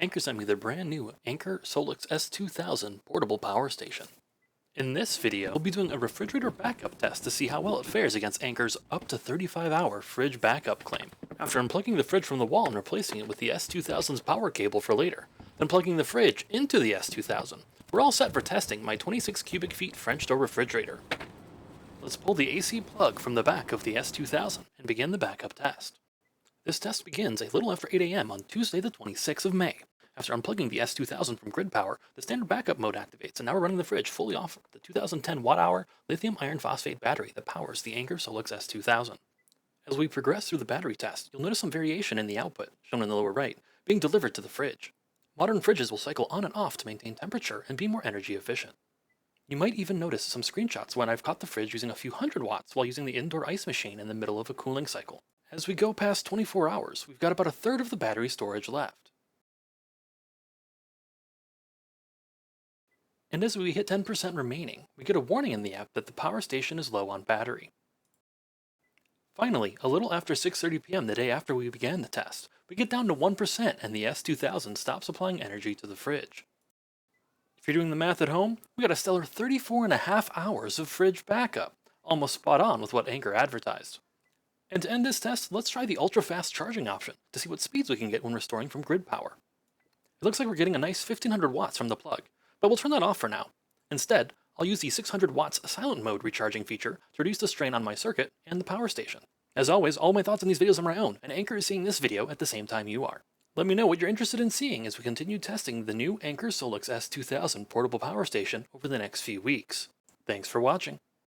Anker sent me their brand new Anker SOLIX S2000 portable power station. In this video, we'll be doing a refrigerator backup test to see how well it fares against Anker's up to 35-hour fridge backup claim. After unplugging the fridge from the wall and replacing it with the S2000's power cable for later, then plugging the fridge into the S2000, we're all set for testing my 26 cubic feet French door refrigerator. Let's pull the AC plug from the back of the S2000 and begin the backup test. This test begins a little after 8 a.m. on Tuesday the 26th of May. After unplugging the S2000 from grid power, the standard backup mode activates, and now we're running the fridge fully off the 2010 watt-hour lithium iron phosphate battery that powers the Anker SOLIX S2000. As we progress through the battery test, you'll notice some variation in the output, shown in the lower right, being delivered to the fridge. Modern fridges will cycle on and off to maintain temperature and be more energy efficient. You might even notice some screenshots when I've caught the fridge using a few hundred watts while using the indoor ice machine in the middle of a cooling cycle. As we go past 24 hours, we've got about a third of the battery storage left. And as we hit 10% remaining, we get a warning in the app that the power station is low on battery. Finally, a little after 6:30 p.m. the day after we began the test, we get down to 1% and the S2000 stops supplying energy to the fridge. If you're doing the math at home, we got a stellar 34.5 hours of fridge backup, almost spot on with what Anker advertised. And to end this test, let's try the ultra-fast charging option to see what speeds we can get when restoring from grid power. It looks like we're getting a nice 1500 watts from the plug, but we'll turn that off for now. Instead, I'll use the 600 watts silent mode recharging feature to reduce the strain on my circuit and the power station. As always, all my thoughts on these videos are my own, and Anker is seeing this video at the same time you are. Let me know what you're interested in seeing as we continue testing the new Anker SOLIX S2000 portable power station over the next few weeks. Thanks for watching.